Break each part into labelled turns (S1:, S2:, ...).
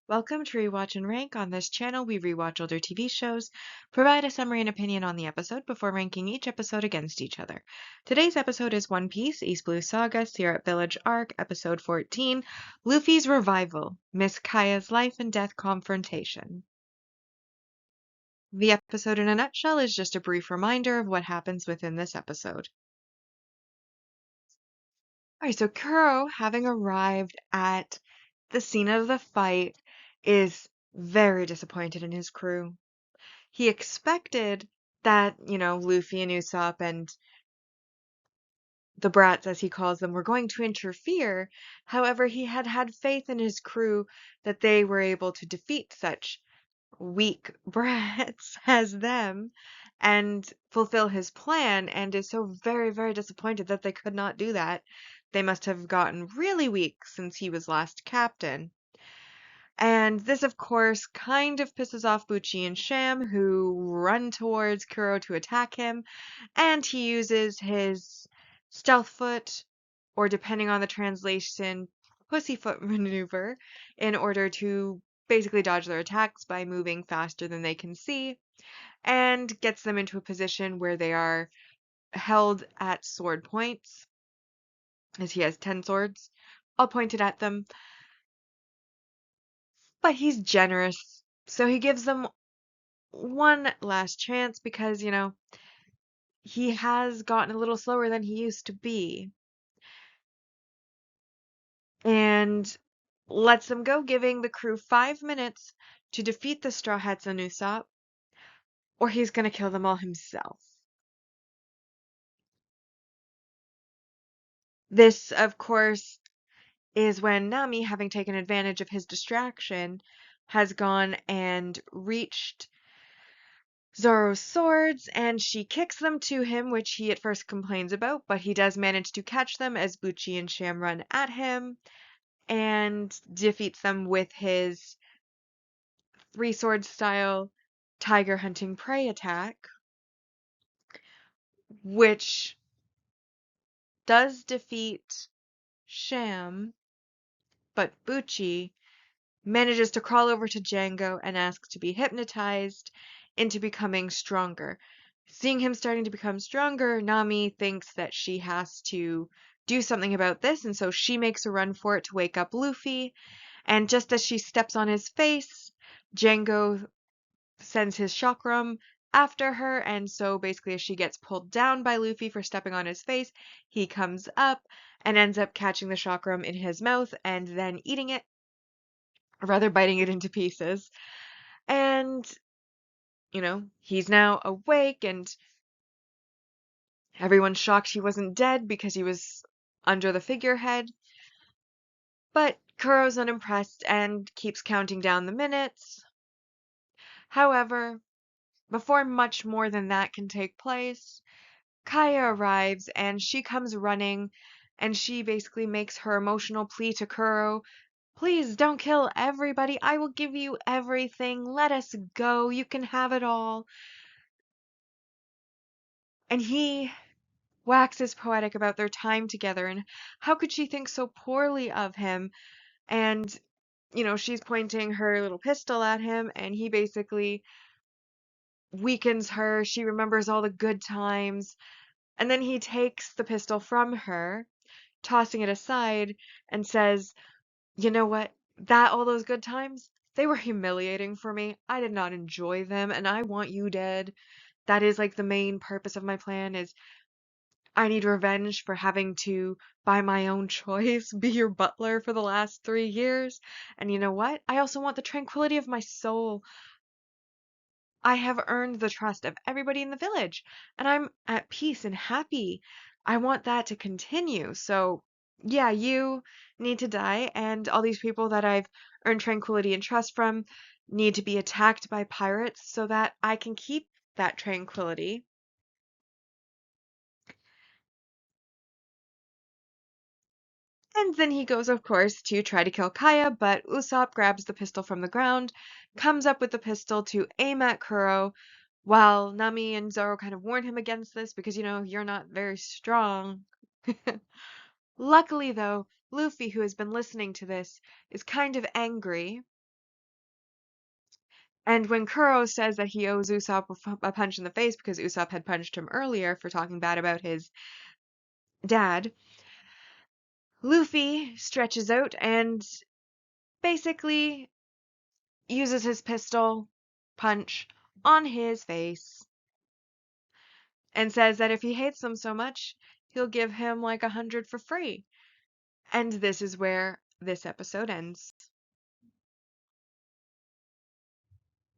S1: Welcome to Rewatch and Rank. On this channel, we rewatch older TV shows, provide a summary and opinion on the episode before ranking each episode against each other. Today's episode is One Piece East Blue Saga Syrup Village Arc, Episode 14, Luffy's Revival, Miss Kaya's Life and Death Confrontation. The episode in a nutshell is just a brief reminder of what happens within this episode. Alright, so Kuro, having arrived at the scene of the fight, is very disappointed in his crew. He expected that, Luffy and Usopp and the brats, as he calls them, were going to interfere. However, he had had faith in his crew that they were able to defeat such weak brats as them and fulfill his plan, and is so very, very disappointed that they could not do that. They must have gotten really weak since he was last captain. And this, of course, kind of pisses off Bucci and Sham, who run towards Kuro to attack him, and he uses his stealth foot, or depending on the translation, pussyfoot maneuver, in order to basically dodge their attacks by moving faster than they can see, and gets them into a position where they are held at sword points, as he has 10 swords all pointed at them. But he's generous, so he gives them one last chance because, he has gotten a little slower than he used to be. And lets them go, giving the crew 5 minutes to defeat the Straw Hats and Usopp, or he's going to kill them all himself. This, of course, is when Nami, having taken advantage of his distraction, has gone and reached Zoro's swords, and she kicks them to him, which he at first complains about, but he does manage to catch them as Bucci and Sham run at him, and defeats them with his three sword style tiger hunting prey attack, which does defeat Sham, but Bucci manages to crawl over to Django and asks to be hypnotized into becoming stronger. Seeing him starting to become stronger, Nami thinks that she has to do something about this, and so she makes a run for it to wake up Luffy. And just as she steps on his face, Django sends his chakram after her, and so basically as she gets pulled down by Luffy for stepping on his face, he comes up and ends up catching the chakram in his mouth and then eating it, or rather biting it into pieces. And, he's now awake, and everyone's shocked he wasn't dead because he was under the figurehead. But Kuro's unimpressed and keeps counting down the minutes. However, before much more than that can take place, Kaya arrives and she comes running, and she basically makes her emotional plea to Kuro. Please don't kill everybody. I will give you everything. Let us go. You can have it all. And he waxes poetic about their time together and how could she think so poorly of him. And, she's pointing her little pistol at him, and he basically weakens her. She remembers all the good times. And then he takes the pistol from her, tossing it aside, and says, you know what? All those good times, they were humiliating for me. I did not enjoy them, and I want you dead. That is like the main purpose of my plan is I need revenge for having to, by my own choice, be your butler for the last 3 years. And you know what? I also want the tranquility of my soul. I have earned the trust of everybody in the village, and I'm at peace and happy. I want that to continue. So, yeah, you need to die, and all these people that I've earned tranquility and trust from need to be attacked by pirates so that I can keep that tranquility. And then he goes, of course, to try to kill Kaya, but Usopp grabs the pistol from the ground, comes up with the pistol to aim at Kuro, while Nami and Zoro kind of warn him against this because, you're not very strong. Luckily, though, Luffy, who has been listening to this, is kind of angry And when Kuro says that he owes Usopp a punch in the face because Usopp had punched him earlier for talking bad about his dad, Luffy stretches out and basically uses his pistol punch on his face and says that if he hates them so much, he'll give him like 100 for free. And this is where this episode ends.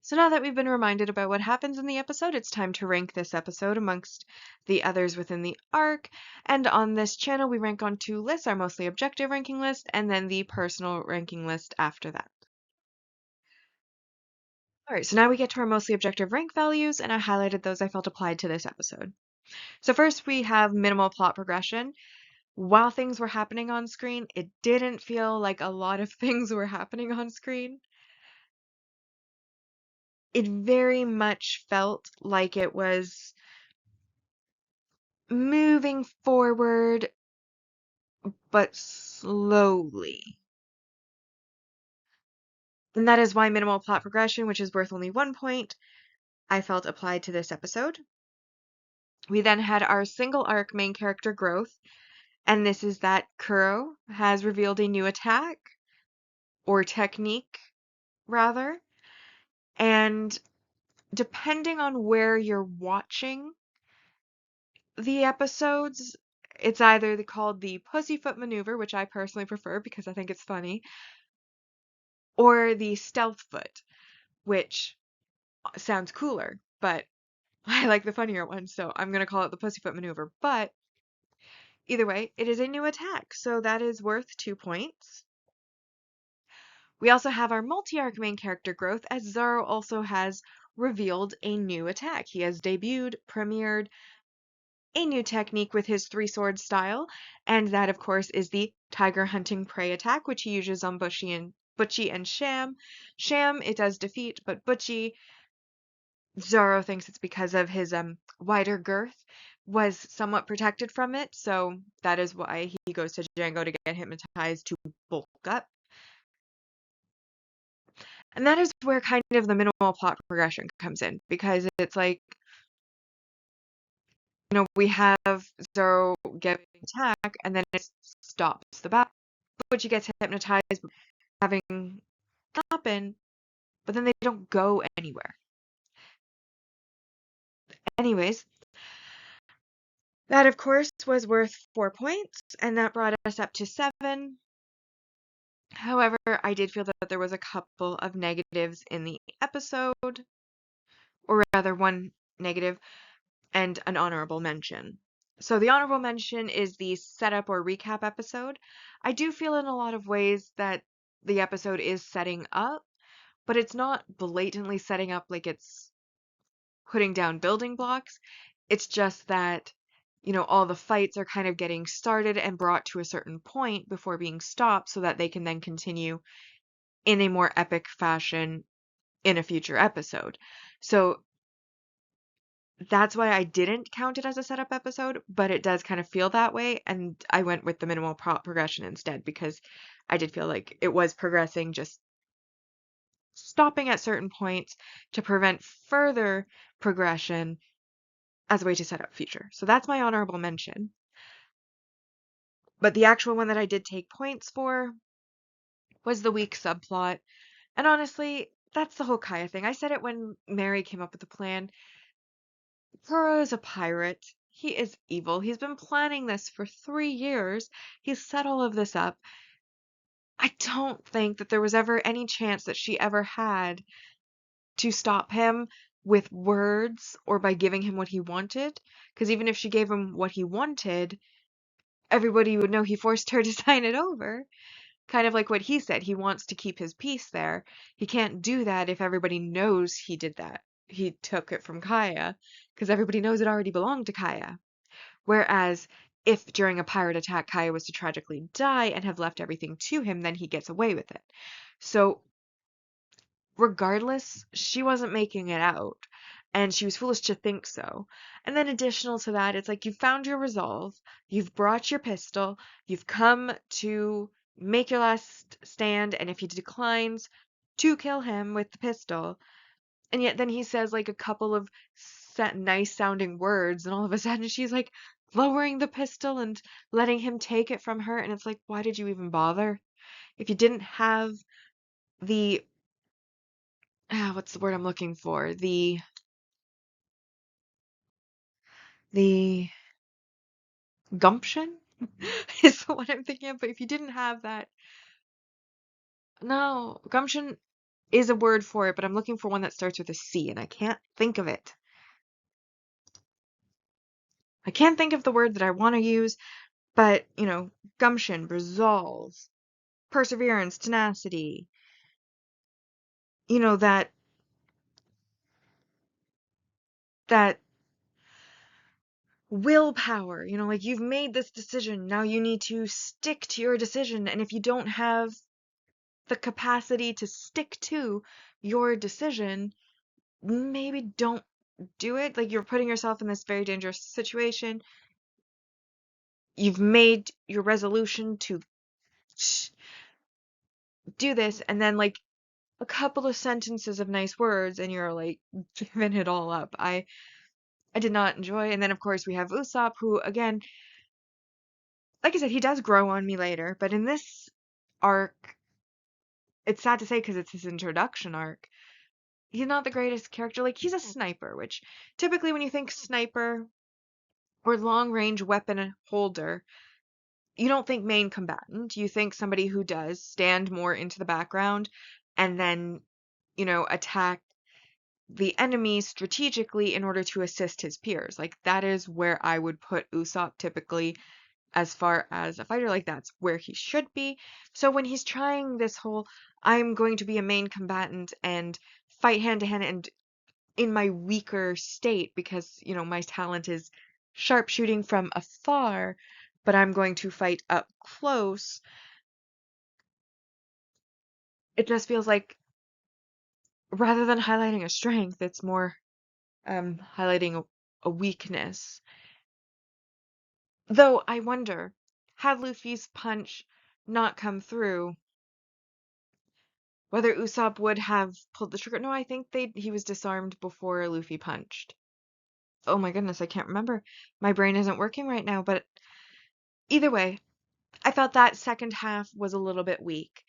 S1: So now that we've been reminded about what happens in the episode, it's time to rank this episode amongst the others within the arc. And on this channel, we rank on two lists, our mostly objective ranking list, and then the personal ranking list after that. All right, so now we get to our mostly objective rank values, and I highlighted those I felt applied to this episode. So first we have minimal plot progression. While things were happening on screen, it didn't feel like a lot of things were happening on screen. It very much felt like it was moving forward, but slowly. And that is why minimal plot progression, which is worth only 1 point, I felt applied to this episode. We then had our single arc main character growth, and this is that Kuro has revealed a new attack, or technique, rather. And depending on where you're watching the episodes, it's either called the pussyfoot maneuver, which I personally prefer because I think it's funny, or the stealth foot, which sounds cooler, but I like the funnier one, so I'm going to call it the pussyfoot maneuver. But either way, it is a new attack, so that is worth 2 points. We also have our multi-arc main character growth, as Zoro also has revealed a new attack. He has premiered a new technique with his three-sword style, and that, of course, is the tiger hunting prey attack, which he uses on Butchie and Sham. Sham, it does defeat, but Butchie, Zoro thinks it's because of his wider girth, was somewhat protected from it, so that is why he goes to Django to get hypnotized to bulk up. And that is where kind of the minimal plot progression comes in, because it's like, we have Zoro get an attack, and then it stops the battle. Butchie gets hypnotized, having happen, but then they don't go anywhere. Anyways, that of course was worth 4 points, and that brought us up to 7. However, I did feel that there was a couple of negatives in the episode, or rather one negative and an honorable mention. So the honorable mention is the setup or recap episode. I do feel in a lot of ways that the episode is setting up, but it's not blatantly setting up like it's putting down building blocks. It's just that, all the fights are kind of getting started and brought to a certain point before being stopped so that they can then continue in a more epic fashion in a future episode. So that's why I didn't count it as a setup episode, but it does kind of feel that way, and I went with the minimal progression instead because I did feel like it was progressing, just stopping at certain points to prevent further progression as a way to set up future. So that's my honorable mention. But the actual one that I did take points for was the weak subplot. And honestly, that's the whole Kaya thing. I said it when Mary came up with the plan. Kuro is a pirate. He is evil. He's been planning this for 3 years. He's set all of this up. I don't think that there was ever any chance that she ever had to stop him with words or by giving him what he wanted. Because even if she gave him what he wanted, everybody would know he forced her to sign it over. Kind of like what he said. He wants to keep his peace there. He can't do that if everybody knows he did that. He took it from Kaya, because everybody knows it already belonged to Kaya. Whereas if during a pirate attack Kaya was to tragically die and have left everything to him, then he gets away with it. So regardless, she wasn't making it out. And she was foolish to think so. And then additional to that, it's like you've found your resolve, you've brought your pistol, you've come to make your last stand, and if he declines to kill him with the pistol, And yet then he says like a couple of nice sounding words, and all of a sudden she's like lowering the pistol and letting him take it from her. And it's like, why did you even bother? If you didn't have the, what's the word I'm looking for? The gumption is what I'm thinking of. But if you didn't have that, no, gumption is a word for it, but I'm looking for one that starts with a C, and I can't think of it. I can't think of the word that I want to use, but, gumption, resolve, perseverance, tenacity, that that willpower, like you've made this decision, now you need to stick to your decision, and if you don't have the capacity to stick to your decision, maybe don't do it. Like you're putting yourself in this very dangerous situation. You've made your resolution to do this, and then like a couple of sentences of nice words and you're like giving it all up. I did not enjoy. And then of course we have Usopp, who again, like I said, he does grow on me later, but in this arc, it's sad to say because it's his introduction arc, he's not the greatest character. Like he's a sniper, which typically when you think sniper or long range weapon holder, you don't think main combatant. You think somebody who does stand more into the background and then, attack the enemy strategically in order to assist his peers. Like that is where I would put Usopp typically as far as a fighter. Like that's where he should be. So when he's trying this whole I'm going to be a main combatant and fight hand to hand and in my weaker state because, my talent is sharpshooting from afar, but I'm going to fight up close. It just feels like rather than highlighting a strength, it's more highlighting a weakness. Though I wonder, had Luffy's punch not come through, whether Usopp would have pulled the trigger. No, I think he was disarmed before Luffy punched. Oh my goodness, I can't remember. My brain isn't working right now, but either way, I felt that second half was a little bit weak.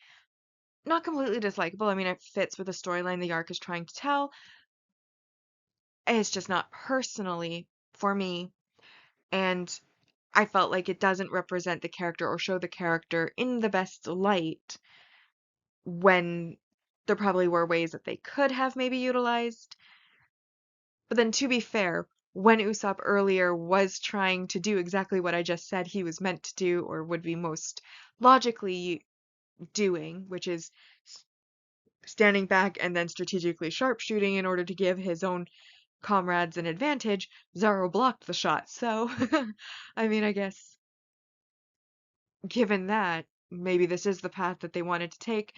S1: Not completely dislikable. I mean, it fits with the storyline the arc is trying to tell. It's just not personally for me. And I felt like it doesn't represent the character or show the character in the best light when there probably were ways that they could have maybe utilized. But then to be fair, when Usopp earlier was trying to do exactly what I just said he was meant to do or would be most logically doing, which is standing back and then strategically sharpshooting in order to give his own comrades an advantage, Zoro blocked the shot. So, I mean, I guess given that, maybe this is the path that they wanted to take.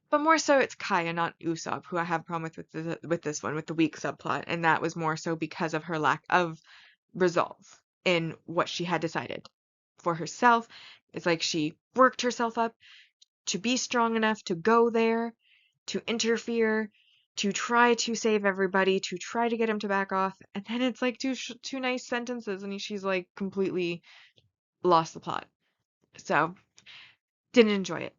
S1: But more so, it's Kaya, not Usopp, who I have a problem with this one, with the weak subplot, and that was more so because of her lack of resolve in what she had decided for herself. It's like she worked herself up to be strong enough to go there, to interfere, to try to save everybody, to try to get him to back off, and then it's like two nice sentences, and she's like completely lost the plot. So didn't enjoy it.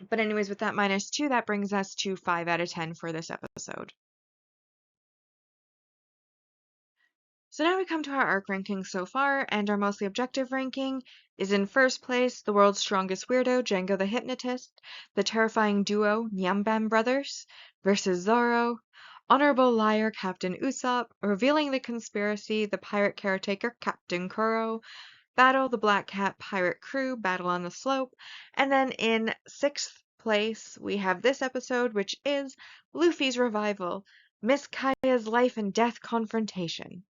S1: But anyways, with that -2, that brings us to 5 out of 10 for this episode. So now we come to our arc ranking so far, and our mostly objective ranking is in first place, the world's strongest weirdo, Django the Hypnotist, the terrifying duo, Nyambam Brothers, versus Zoro, honorable liar, Captain Usopp, revealing the conspiracy, the pirate caretaker, Captain Kuro, Battle the Black Cat Pirate Crew, Battle on the Slope, and then in sixth place, we have this episode, which is Luffy's Revival, Miss Kaya's Life and Death Confrontation.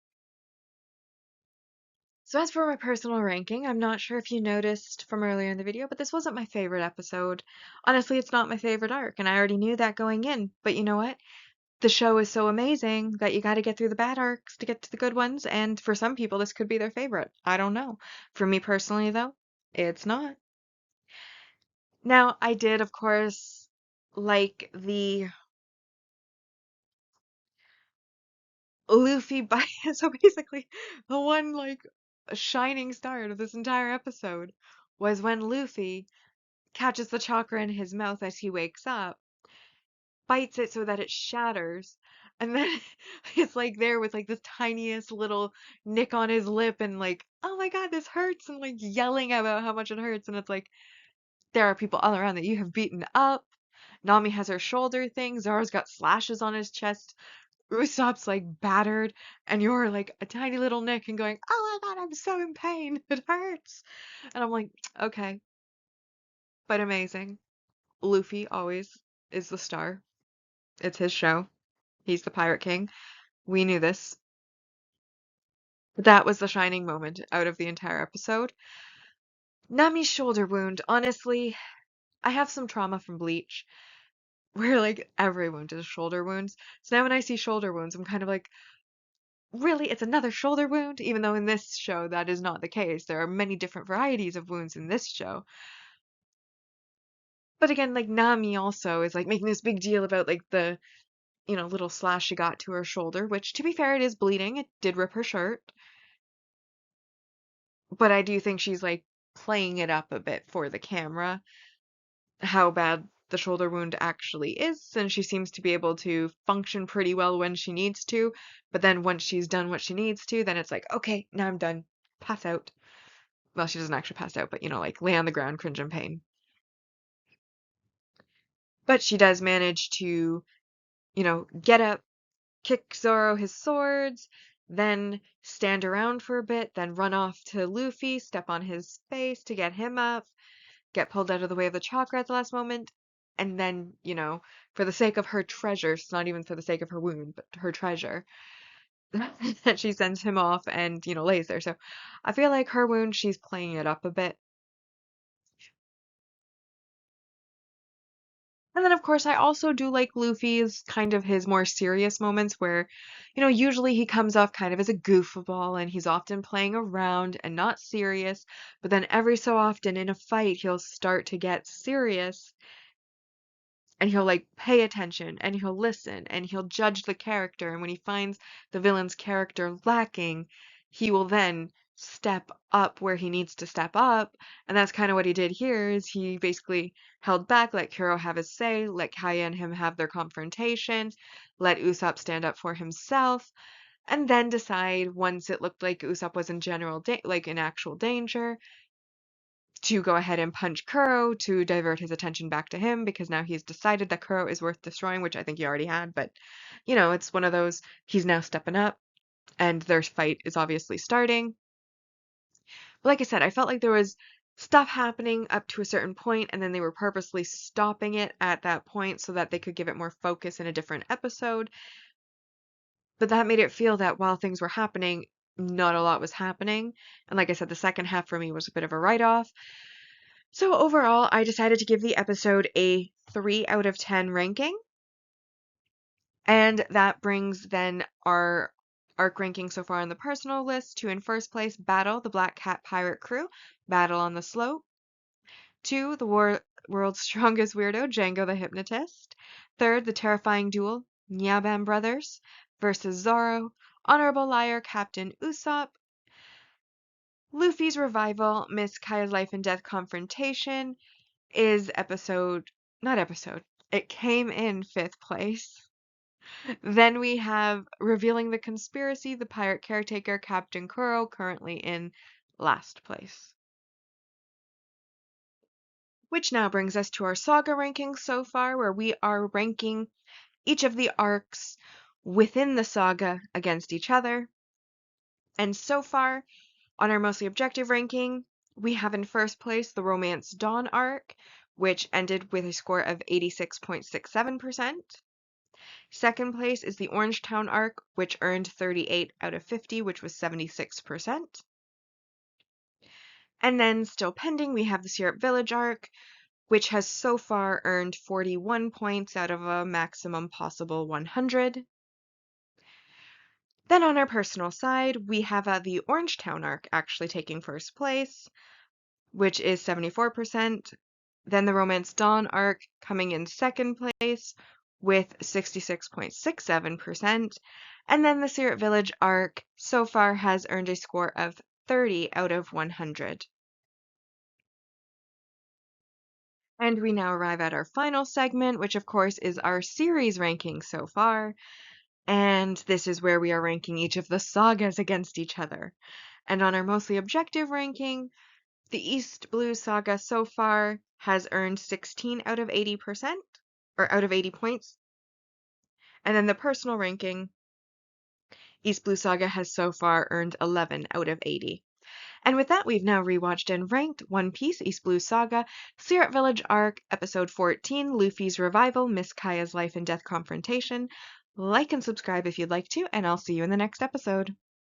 S1: So as for my personal ranking, I'm not sure if you noticed from earlier in the video, but this wasn't my favorite episode. Honestly, it's not my favorite arc, and I already knew that going in. But you know what? The show is so amazing that you got to get through the bad arcs to get to the good ones, and for some people, this could be their favorite. I don't know. For me personally, though, it's not. Now, I did, of course, like the Luffy by so basically the one like shining star of this entire episode was when Luffy catches the chakra in his mouth as he wakes up, bites it so that it shatters, and then it's like there with like this tiniest little nick on his lip and like, oh my God, this hurts, and like yelling about how much it hurts, and it's like there are people all around that you have beaten up. Nami has her shoulder thing, Zoro's got slashes on his chest, Usopp's like battered, and you're like a tiny little nick and going, oh my God, I'm so in pain, it hurts. And I'm like, okay, but amazing. Luffy always is the star. It's his show. He's the Pirate King. We knew this. That was the shining moment out of the entire episode. Nami's shoulder wound, honestly, I have some trauma from Bleach, where like every wound is shoulder wounds. So now when I see shoulder wounds, I'm kind of like, really, it's another shoulder wound? Even though in this show that is not the case. There are many different varieties of wounds in this show. But again, like Nami also is like making this big deal about like the, little slash she got to her shoulder, which to be fair, it is bleeding. It did rip her shirt. But I do think she's like playing it up a bit for the camera, how bad the shoulder wound actually is, and she seems to be able to function pretty well when she needs to. But then once she's done what she needs to, then it's like, okay, now I'm done. Pass out. Well, she doesn't actually pass out, but like lay on the ground, cringe in pain. But she does manage to, get up, kick Zoro his swords, then stand around for a bit, then run off to Luffy, step on his face to get him up, get pulled out of the way of the chakra at the last moment, and then, for the sake of her treasure, it's not even for the sake of her wound, but her treasure, that she sends him off and, lays there. So I feel like her wound, she's playing it up a bit. And then, of course, I also do like Luffy's kind of his more serious moments where, usually he comes off kind of as a goofball and he's often playing around and not serious. But then every so often in a fight, he'll start to get serious and he'll like pay attention and he'll listen and he'll judge the character. And when he finds the villain's character lacking, he will then step up where he needs to step up. And that's kind of what he did here is he basically held back, let Kuro have his say, let Kaya and him have their confrontation, let Usopp stand up for himself, and then decide once it looked like Usopp was in like in actual danger, to go ahead and punch Kuro to divert his attention back to him because now he's decided that Kuro is worth destroying, which I think he already had, but it's one of those he's now stepping up and their fight is obviously starting. But like I said, I felt like there was stuff happening up to a certain point and then they were purposely stopping it at that point so that they could give it more focus in a different episode. But that made it feel that while things were happening, not a lot was happening. And like I said, the second half for me was a bit of a write-off. So overall, I decided to give the episode a 3 out of 10 ranking. And that brings then our arc ranking so far on the personal list to in first place, Battle, the Black Cat Pirate Crew, Battle on the Slope. 2, the world's strongest weirdo, Django the Hypnotist. 3rd, the terrifying duel, Nyabam Brothers versus Zoro, Honorable Liar, Captain Usopp. Luffy's revival, Miss Kaya's life and death confrontation, is not episode, it came in 5th place. Then we have Revealing the Conspiracy, the pirate caretaker, Captain Kuro, currently in last place. Which now brings us to our saga rankings so far, where we are ranking each of the arcs within the saga against each other. And so far, on our mostly objective ranking, we have in first place the Romance Dawn arc, which ended with a score of 86.67%. Second place is the Orangetown arc, which earned 38 out of 50, which was 76%. And then still pending, we have the Syrup Village arc, which has so far earned 41 points out of a maximum possible 100. Then on our personal side, we have the Orangetown arc actually taking first place, which is 74%. Then the Romance Dawn arc coming in second place with 66.67%. And then the Syrup Village arc so far has earned a score of 30 out of 100. And we now arrive at our final segment, which of course is our series ranking so far. And this is where we are ranking each of the sagas against each other. And on our mostly objective ranking, the East Blue Saga so far has earned 16 out of 80%, or out of 80 points. And then the personal ranking, East Blue Saga has so far earned 11 out of 80. And with that, we've now rewatched and ranked One Piece East Blue Saga, Syrup Village Arc, Episode 14, Luffy's Revival, Miss Kaya's Life and Death Confrontation. Like and subscribe if you'd like to, and I'll see you in the next episode.